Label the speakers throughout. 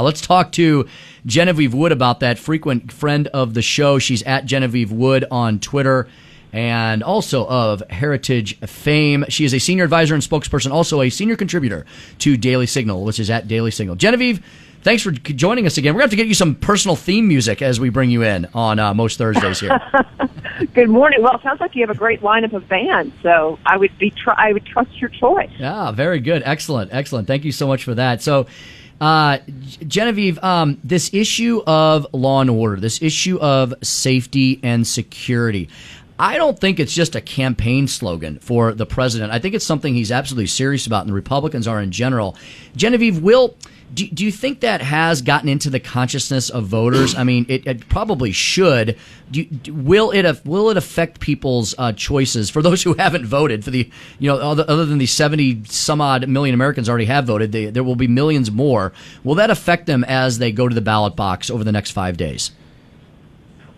Speaker 1: Let's talk to Genevieve Wood about that, frequent friend of the show. She's at Genevieve Wood on Twitter and also of Heritage fame. She is a senior advisor and spokesperson, also a senior contributor to Daily Signal, which is at Daily Signal. Genevieve, thanks for joining us again. We're going to have to get you some personal theme music as we bring you in on most Thursdays here.
Speaker 2: Good morning. Well, it sounds like you have a great lineup of bands, so I would trust your choice.
Speaker 1: Yeah, very good. Excellent. Thank you so much for that. So, Genevieve, this issue of law and order, this issue of safety and security, I don't think it's just a campaign slogan for the president. I think it's something he's absolutely serious about, and the Republicans are in general. Genevieve, do you think that has gotten into the consciousness of voters? I mean, it probably should. Will it affect people's choices for those who haven't voted? For the other than the 70 some odd million Americans already have voted, there will be millions more. Will that affect them as they go to the ballot box over the next 5 days?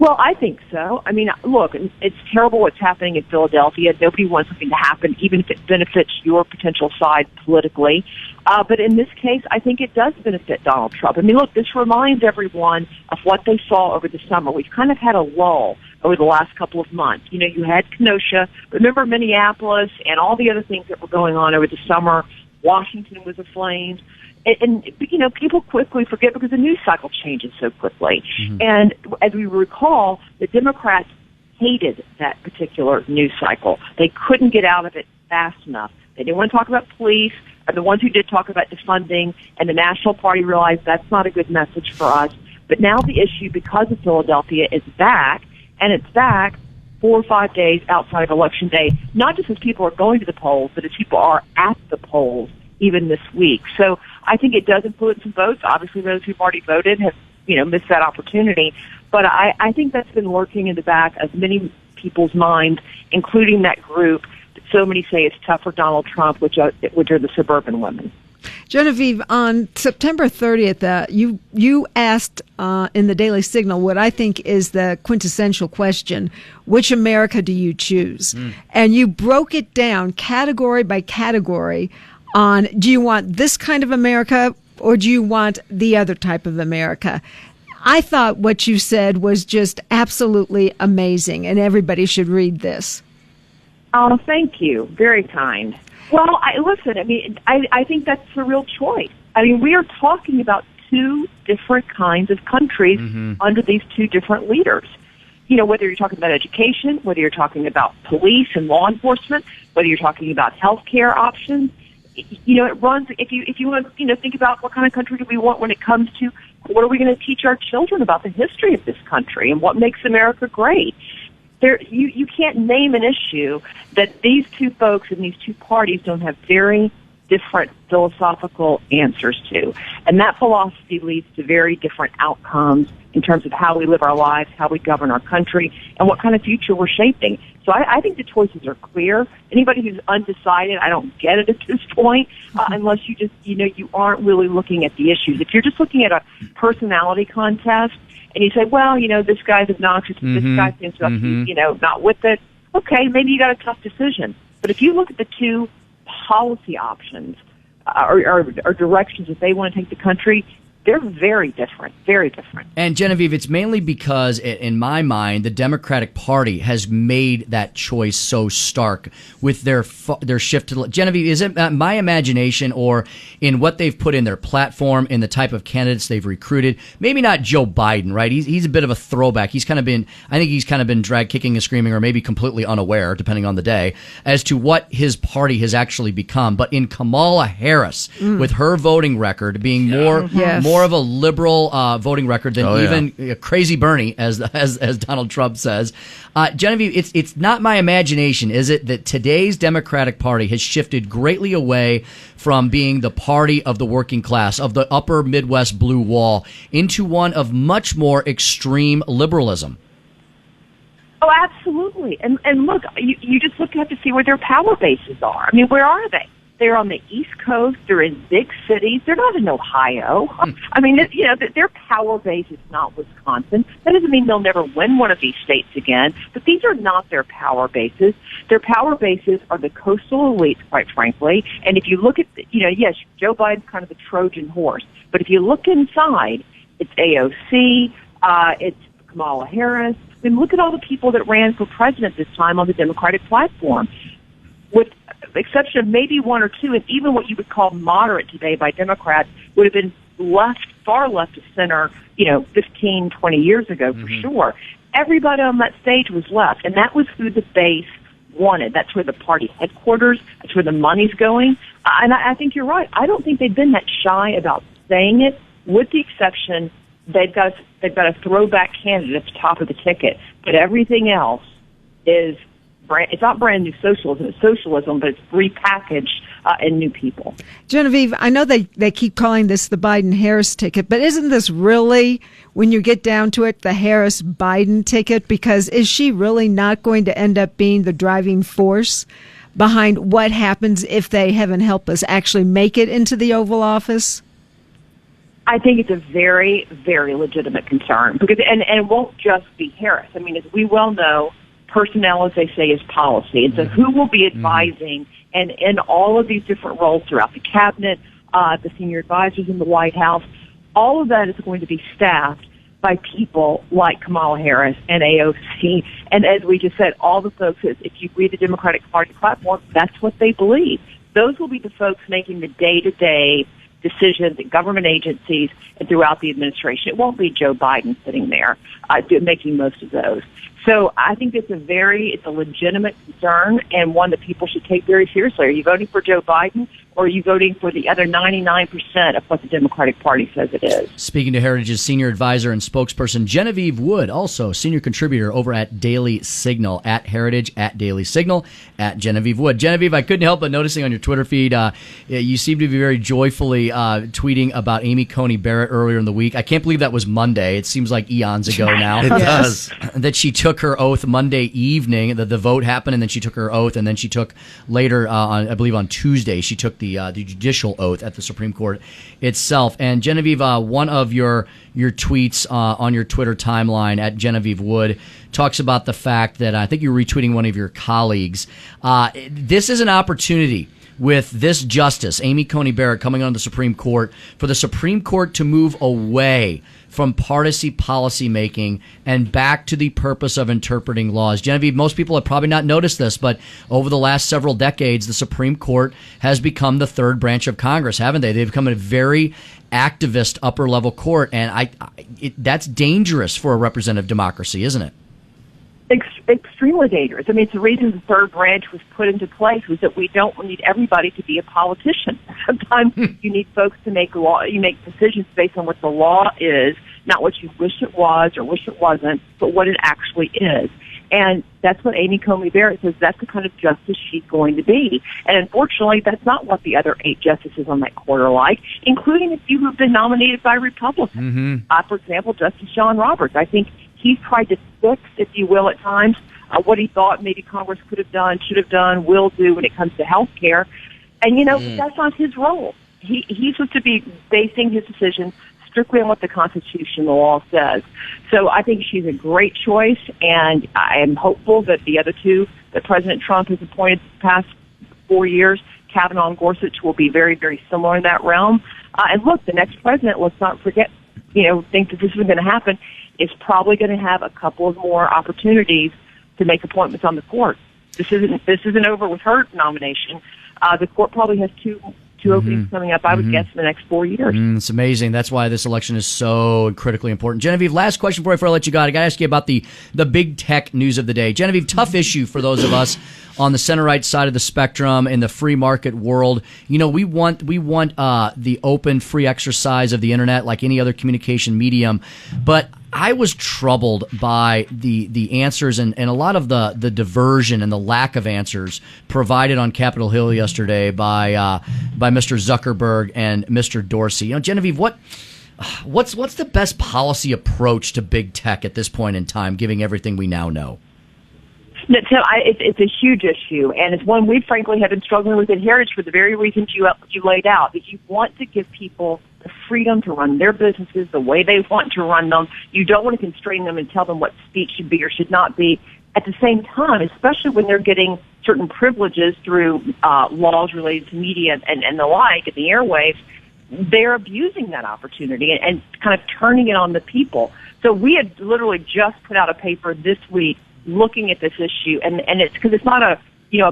Speaker 2: Well, I think so. I mean, look, it's terrible what's happening in Philadelphia. Nobody wants something to happen, even if it benefits your potential side politically. But in this case, I think it does benefit Donald Trump. I mean, look, this reminds everyone of what they saw over the summer. We've kind of had a lull over the last couple of months. You know, you had Kenosha, remember Minneapolis, and all the other things that were going on over the summer. Washington was aflame. And people quickly forget because the news cycle changes so quickly. Mm-hmm. And as we recall, the Democrats hated that particular news cycle. They couldn't get out of it fast enough. They didn't want to talk about police, or the ones who did talk about defunding, and the National Party realized that's not a good message for us. But now the issue, because of Philadelphia, is back, and it's back 4 or 5 days outside of Election Day, not just as people are going to the polls, but as people are at the polls even this week. So I think it does influence some votes. Obviously, those who've already voted have, missed that opportunity. But I think that's been lurking in the back of many people's minds, including that group that so many say it's tough for Donald Trump, which are the suburban women.
Speaker 3: Genevieve, on September 30th, you asked in the Daily Signal what I think is the quintessential question: which America do you choose? And you broke it down category by category on, do you want this kind of America or do you want the other type of America? I thought what you said was just absolutely amazing, and everybody should read this.
Speaker 2: Oh, thank you. Very kind. Well, I think that's a real choice. I mean, we are talking about two different kinds of countries under these two different leaders. Whether you're talking about education, whether you're talking about police and law enforcement, whether you're talking about healthcare options, it runs. If you want to, think about what kind of country do we want when it comes to what are we going to teach our children about the history of this country and what makes America great. You can't name an issue that these two folks and these two parties don't have very different philosophical answers to. And that philosophy leads to very different outcomes in terms of how we live our lives, how we govern our country, and what kind of future we're shaping. So I think the choices are clear. Anybody who's undecided, I don't get it at this point, unless you just, you aren't really looking at the issues. If you're just looking at a personality contest, and you say, well, this guy's obnoxious, this guy seems to be, not with it. Okay, maybe you got a tough decision. But if you look at the two policy options or directions that they want to take the country, they're very different, very different.
Speaker 1: And Genevieve, it's mainly because, in my mind, the Democratic Party has made that choice so stark with their shift to... Genevieve, is it my imagination or in what they've put in their platform, in the type of candidates they've recruited? Maybe not Joe Biden, right? He's a bit of a throwback. I think he's kind of been dragged kicking and screaming, or maybe completely unaware, depending on the day, as to what his party has actually become. But in Kamala Harris, with her voting record being more of a liberal voting record than crazy Bernie, as Donald Trump says. Genevieve, it's not my imagination, is it, that today's Democratic Party has shifted greatly away from being the party of the working class, of the upper Midwest blue wall, into one of much more extreme liberalism?
Speaker 2: Oh, absolutely. And look, you just have to see where their power bases are. I mean, where are they? They're on the East Coast. They're in big cities. They're not in Ohio. I mean, their power base is not Wisconsin. That doesn't mean they'll never win one of these states again, but these are not their power bases. Their power bases are the coastal elites, quite frankly. And if you look at, yes, Joe Biden's kind of the Trojan horse, but if you look inside, it's AOC, it's Kamala Harris. I mean, look at all the people that ran for president this time on the Democratic platform. With the exception of maybe one or two, and even what you would call moderate today by Democrats would have been far left of center, 15, 20 years ago for sure. Everybody on that stage was left, and that was who the base wanted. That's where the party headquarters, that's where the money's going. And I think you're right. I don't think they've been that shy about saying it, with the exception they've got a throwback candidate at the top of the ticket, but everything else is it's not brand new socialism. It's socialism, but it's repackaged and new people.
Speaker 3: Genevieve, I know they keep calling this the Biden-Harris ticket, but isn't this really, when you get down to it, the Harris-Biden ticket? Because is she really not going to end up being the driving force behind what happens if they, heaven help us, actually make it into the Oval Office?
Speaker 2: I think it's a very, very legitimate concern, because and it won't just be Harris. I mean, as we well know, personnel, as they say, is policy. And so who will be advising and in all of these different roles throughout the cabinet, the senior advisors in the White House, all of that is going to be staffed by people like Kamala Harris and AOC. And as we just said, all the folks, if you read the Democratic Party platform, that's what they believe. Those will be the folks making the day-to-day decisions at government agencies and throughout the administration. It won't be Joe Biden sitting there making most of those. So I think it's a legitimate concern and one that people should take very seriously. Are you voting for Joe Biden, or are you voting for the other 99% of what the Democratic Party says it is?
Speaker 1: Speaking to Heritage's senior advisor and spokesperson Genevieve Wood, also senior contributor over at Daily Signal, at Heritage, at Daily Signal, at Genevieve Wood. Genevieve, I couldn't help but noticing on your Twitter feed, you seem to be very joyfully tweeting about Amy Coney Barrett earlier in the week. I can't believe that was Monday. It seems like eons ago now.
Speaker 4: It does.
Speaker 1: That she took her oath Monday evening. The vote happened, and then she took her oath, and then she took later, I believe on Tuesday, she took the judicial oath at the Supreme Court itself. And Genevieve, one of your tweets on your Twitter timeline at Genevieve Wood talks about the fact that I think you're retweeting one of your colleagues. This is an opportunity with this justice, Amy Coney Barrett, coming on the Supreme Court, for the Supreme Court to move away from partisan policy making and back to the purpose of interpreting laws. Genevieve, most people have probably not noticed this, but over the last several decades, the Supreme Court has become the third branch of Congress, haven't they? They've become a very activist upper-level court, and that's dangerous for a representative democracy, isn't it?
Speaker 2: Extremely dangerous. I mean, it's the reason the third branch was put into place, was that we don't need everybody to be a politician. Sometimes you need folks to make decisions based on what the law is, not what you wish it was or wish it wasn't, but what it actually is. And that's what Amy Coney Barrett says. That's the kind of justice she's going to be. And unfortunately, that's not what the other 8 justices on that court are like, including a few who have been nominated by Republicans. For example, Justice John Roberts. I think he's tried to fix, if you will, at times, what he thought maybe Congress could have done, should have done, will do when it comes to health care. And, that's not his role. He's supposed to be basing his decisions strictly on what the Constitution, the law says. So I think she's a great choice, and I am hopeful that the other two that President Trump has appointed the past 4 years, Kavanaugh and Gorsuch, will be very, very similar in that realm. And look, the next president, let's not forget, think that this isn't going to happen, is probably going to have a couple of more opportunities to make appointments on the court. This isn't over with her nomination. The court probably has two openings coming up, I would guess, in the next 4 years.
Speaker 1: It's amazing. That's why this election is so critically important. Genevieve, last question before I let you go. I got to ask you about the big tech news of the day. Genevieve, tough issue for those of us on the center-right side of the spectrum in the free market world. We want the open, free exercise of the internet like any other communication medium. But I was troubled by the answers and a lot of the diversion and the lack of answers provided on Capitol Hill yesterday by Mr. Zuckerberg and Mr. Dorsey. Genevieve, what's the best policy approach to big tech at this point in time, given everything we now know?
Speaker 2: No, Tim, it's a huge issue, and it's one we frankly have been struggling with in Heritage for the very reasons you laid out. That you want to give people the freedom to run their businesses the way they want to run them. You don't want to constrain them and tell them what speech should be or should not be. At the same time, especially when they're getting certain privileges through laws related to media and the like, and the airwaves, they're abusing that opportunity and kind of turning it on the people. So we had literally just put out a paper this week looking at this issue, and it's because it's not a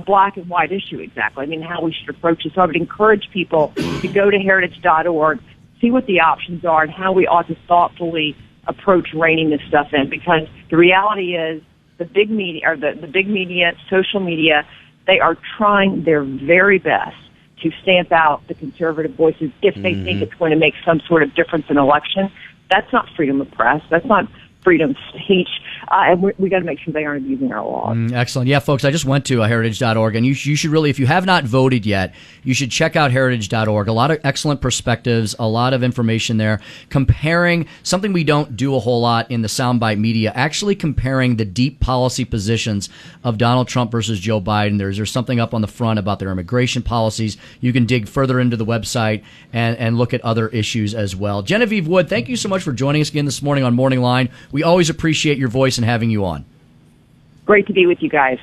Speaker 2: black and white issue exactly. I mean, how we should approach it. So I would encourage people to go to heritage.org, see what the options are, and how we ought to thoughtfully approach reining this stuff in. Because the reality is, the big media, or the big media, social media, they are trying their very best to stamp out the conservative voices if they think it's going to make some sort of difference in elections. That's not freedom of press. That's not freedom of speech. And we got to make sure they aren't abusing our laws.
Speaker 1: Excellent. Yeah, folks, I just went to heritage.org, and you should really, if you have not voted yet, you should check out heritage.org. A lot of excellent perspectives, a lot of information there, comparing something we don't do a whole lot in the soundbite media, actually comparing the deep policy positions of Donald Trump versus Joe Biden. There's something up on the front about their immigration policies. You can dig further into the website and look at other issues as well. Genevieve Wood, thank you so much for joining us again this morning on Morning Line. We always appreciate your voice and having you on.
Speaker 2: Great to be with you guys.